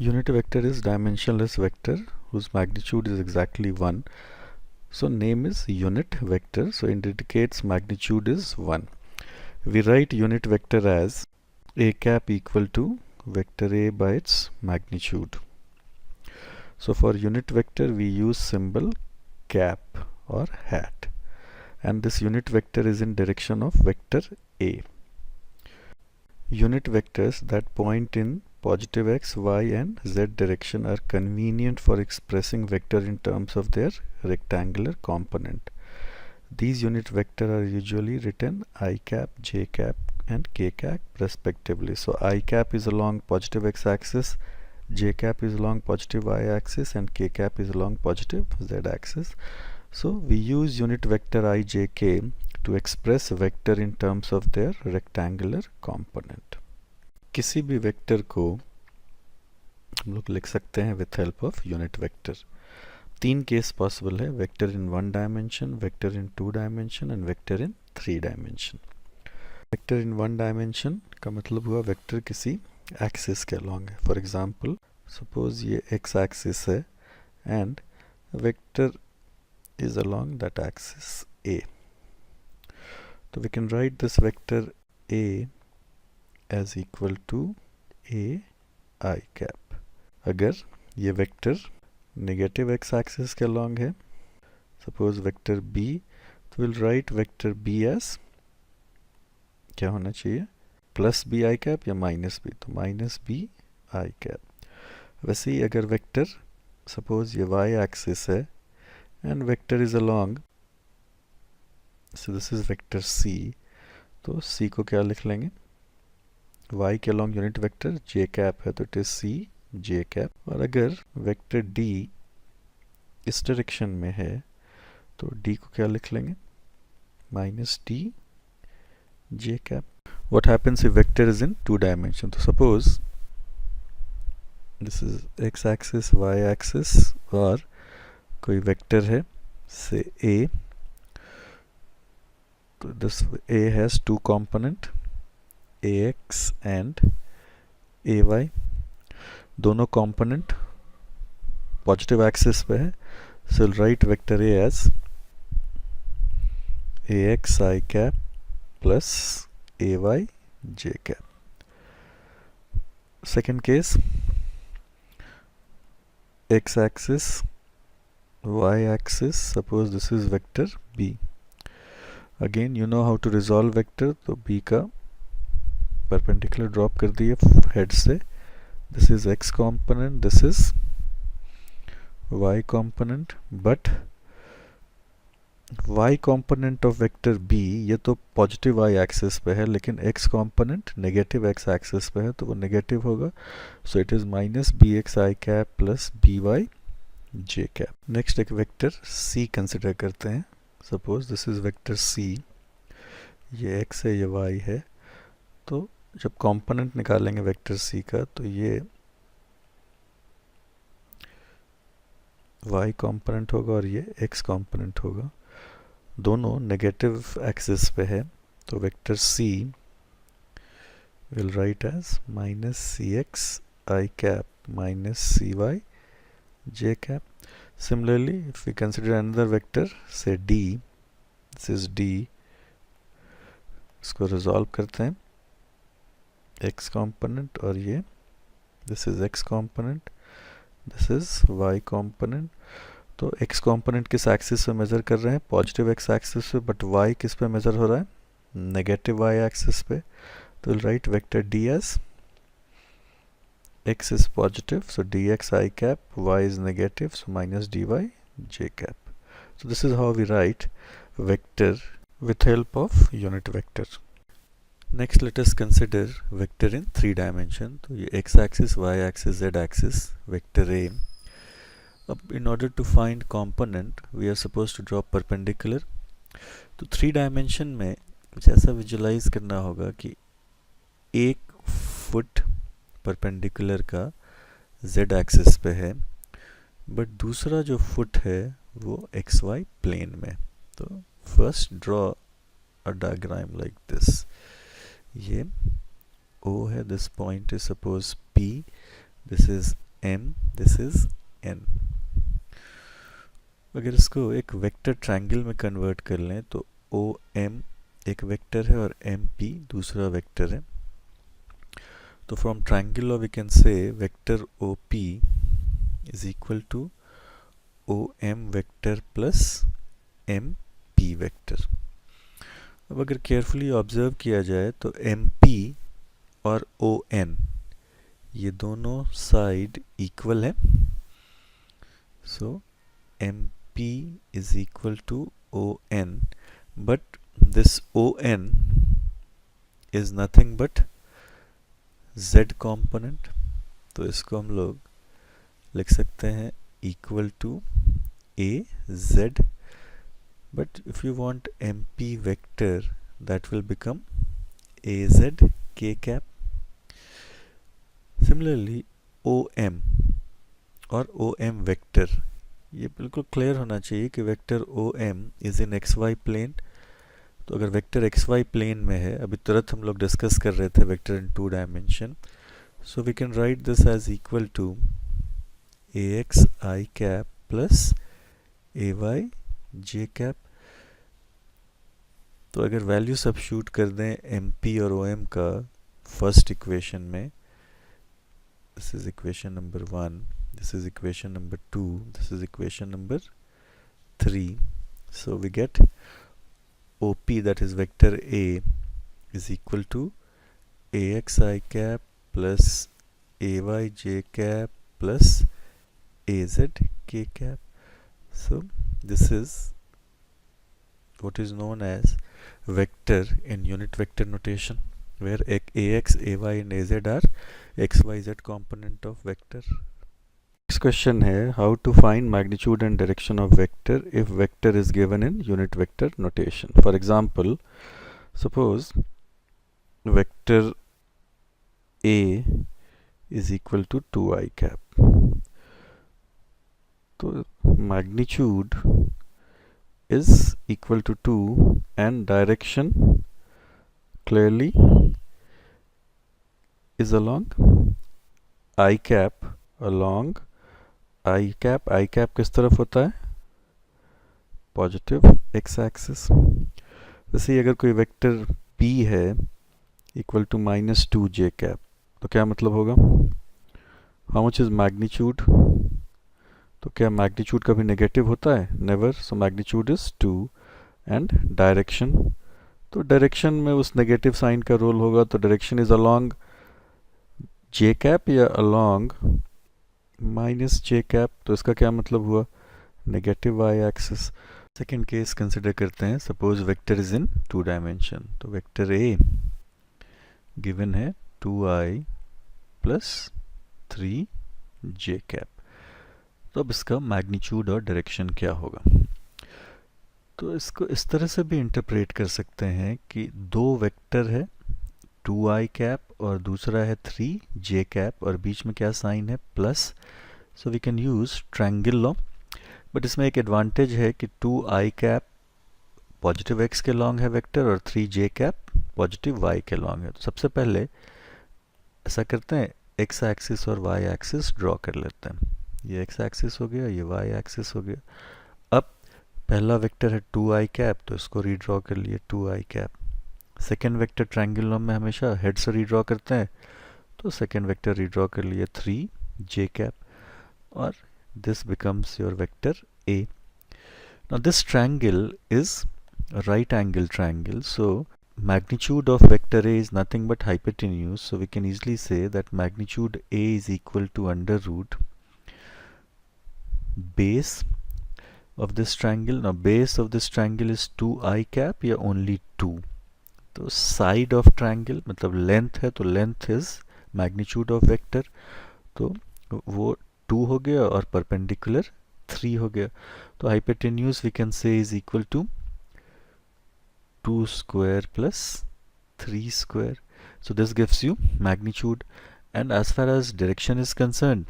Unit vector is dimensionless vector whose magnitude is exactly 1. So name is unit vector, so it indicates magnitude is 1. We write unit vector as a cap equal to vector a by its magnitude. So for unit vector we use symbol cap or hat, and this unit vector is in direction of vector a. Unit vectors that point in positive x, y and z direction are convenient for expressing vector in terms of their rectangular component. These unit vectors are usually written I cap, j cap and k cap respectively. So I cap is along positive x axis, j cap is along positive y axis and k cap is along positive z axis. So we use unit vector I, j, k to express vector in terms of their rectangular component. किसी भी vector को हम लोग लिख सकते हैं with help of unit vector. 3 case possible है: vector in 1 dimension, vector in 2 dimension and vector in 3 dimension. Vector in 1 dimension का मतलब हुआ वेक्टर किसी एक्सिस के अलॉन्ग है. फॉर एग्जांपल सपोज ये एक्स एक्सिस है and vector is along that axis A. So we can write this vector A as equal to A I cap. अगर ये वेक्टर नेगेटिव एक्स एक्सिस के along है, suppose vector B, तो we'll write vector B as क्या होना चाहिए, plus B I cap या minus B, तो माइनस बी आई कैप. वैसे ही अगर वेक्टर सपोज ये y एक्सिस है and vector is along, so this is vector C, तो C को क्या लिख लेंगे, y के along unit vector j cap है तो it is C j cap. और अगर वेक्टर D इस डायरेक्शन में है तो D को क्या लिख लेंगे, minus D j cap. what happens if vector is in 2 dimension? तो suppose this is x axis, y axis और कोई वेक्टर है से A, तो this A has 2 component AX and AY. दोनों component positive axis पे है, so we'll write vector A as AX I cap plus AY j cap. Second case, x axis, y axis, suppose this is vector B. Again you know how to resolve vector, तो B का perpendicular drop कर दिए head से. This is x component, this is y component, but y component of vector B ये तो positive y axis पे है, लेकिन x component negative x axis पे है तो वो negative होगा. So it is minus bx I cap plus by j cap. Next एक वेक्टर C कंसिडर करते हैं. Suppose this is vector C, ये x है ये y है, तो जब कंपोनेंट निकालेंगे वेक्टर C का तो ये y कंपोनेंट होगा और ये x कंपोनेंट होगा. दोनों नेगेटिव एक्सिस पे है तो vector C will write as minus cx I cap minus cy j cap. Similarly, if we consider another vector, say D, this is D, इसको resolve करते हैं, x component और ये this is x component, this is y component. तो x component किस axis पे measure कर रहे हैं, positive x axis पे, but y किस पे measure हो रहा है, negative y axis पे. तो we'll write vector D as x is positive, so dx I cap, y is negative, so minus dy j cap. So this is how we write vector with help of unit vector. Next let us consider vector in 3 dimension. तो ये x axis, y axis, z axis vector A. अब in order to find component we are supposed to draw perpendicular. तो 3 dimension में कुछ ऐसा visualize करना होगा कि एक फुट परपेंडिकुलर का z एक्सिस पे है, बट दूसरा जो फुट है वो xy प्लेन में. तो first draw a diagram like this. ये O है, this point is suppose P, this is m, this is n. अगर इसको एक वेक्टर ट्रायंगल में कन्वर्ट कर लें तो ओ एम एक वेक्टर है और एम पी दूसरा वेक्टर है. तो from triangle we can say vector O P is equal to O M vector plus M P vector. अब अगर केयरफुली ऑब्जर्व किया जाए तो एम पी और ओ एन ये दोनों साइड इक्वल है. So M P is equal to ON, but this ON is nothing but Z component. तो इसको हम लोग लिख सकते हैं equal to AZ, but if you want MP vector that will become AZ K cap. Similarly OM और OM vector ये बिल्कुल क्लियर होना चाहिए कि vector O M is in X Y plane. तो अगर वेक्टर एक्स वाई प्लेन में है, अभी तुरंत हम लोग डिस्कस कर रहे थे vector in 2 dimension, so we can write this as equal to A X I cap plus A Y J cap. तो अगर वैल्यू सब्स्टिट्यूट कर दें एम पी और ओ एम का फर्स्ट इक्वेशन में, this is equation number 1, this is equation number 2, this is equation number 3. So we get OP, that is vector A, is equal to AXI cap plus AYJ cap plus AZ K cap. So this is what is known as vector in unit vector notation, where AX, AY and AZ are XYZ component of vector. Next question है how to find magnitude and direction of vector if vector is given in unit vector notation. For example, suppose vector A is equal to 2i cap. तो magnitude is equal to 2 and direction clearly is along I cap, along I cap किस तरफ होता है? Positive x axis. जैसे अगर कोई vector p है equal to -2 J cap, तो क्या मतलब होगा? How much is magnitude? तो क्या मैग्नीट्यूड कभी नेगेटिव होता है? Never. So magnitude is 2 and direction, तो डायरेक्शन में उस नेगेटिव साइन का रोल होगा, तो direction is along J cap या अलोंग माइनस जे कैप. तो इसका क्या मतलब हुआ? Negative Y axis. Second case consider करते हैं. Suppose vector is in 2 dimension. तो वेक्टर ए गिवन है 2i प्लस 3 जे कैप. तो अब इसका मैग्नीट्यूड और डायरेक्शन क्या होगा? तो इसको इस तरह से भी इंटरप्रेट कर सकते हैं कि दो वेक्टर है 2i कैप और दूसरा है 3 जे कैप और बीच में क्या साइन है? Plus. So we can use triangle law. But इसमें एक एडवांटेज है कि 2i कैप पॉजिटिव एक्स के लॉन्ग है वेक्टर और 3 जे कैप पॉजिटिव वाई के लॉन्ग है. तो सबसे पहले ऐसा करते हैं, एक्स एक्सिस और वाई एक्सिस ड्रॉ कर लेते हैं. ये एक्स एक्सिस हो गया, ये वाई एक्सिस हो गया. अब पहला वेक्टर है 2i कैप, तो इसको रीड्रॉ कर लिए 2i cap. Second vector triangle law में हमेशा हेड से रीड्रॉ करते हैं, तो सेकेंड वेक्टर रीड्रॉ कर लिए 3 जे कैप और this becomes your vector A. Now this triangle is a right angle triangle, so magnitude of vector A is nothing but hypotenuse, so we can easily say that magnitude A is equal to under root base of this triangle. Now base of this triangle is 2i cap या only 2. तो side of triangle मतलब length है, तो length is magnitude of vector, तो वो 2 हो गया और परपेंडिकुलर 3 हो गया. तो hypotenuse we can say is equal to 2 square plus 3 square. So this gives you magnitude. And as far as direction is concern,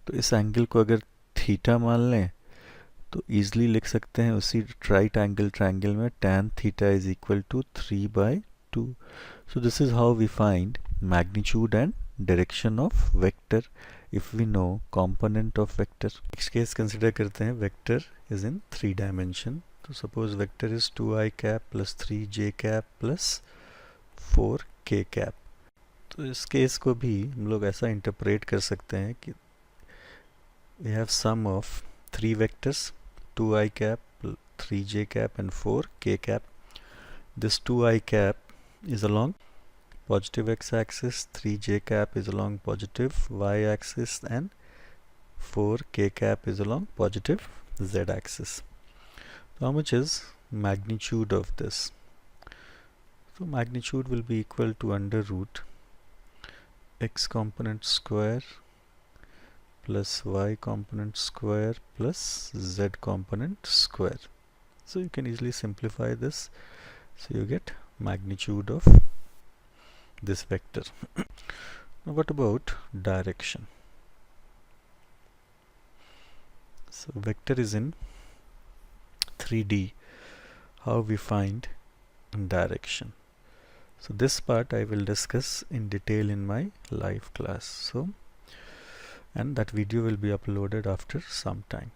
तो इस एंगल को अगर थीटा मान लें तो ईजिली लिख सकते हैं उसी राइट एंगल ट्रायंगल में tan theta is equal to 3/2. So this is how we find magnitude and direction of vector if we know component of vector. Next case consider करते हैं vector is in 3 dimension. तो suppose vector is 2i cap plus 3j cap plus 4k cap. तो इस case को भी हम लोग ऐसा इंटरप्रेट कर सकते हैं कि we have sum of 3 vectors 2i cap, 3j cap and 4k cap. This 2i cap is along positive x-axis, 3j cap is along positive y-axis and 4k cap is along positive z-axis. So how much is magnitude of this? So magnitude will be equal to under root x component square plus y component square plus z component square. So you can easily simplify this. So you get magnitude of this vector. Now what about direction? So vector is in 3D. How we find direction? So this part I will discuss in detail in my live class. So and that video will be uploaded after some time.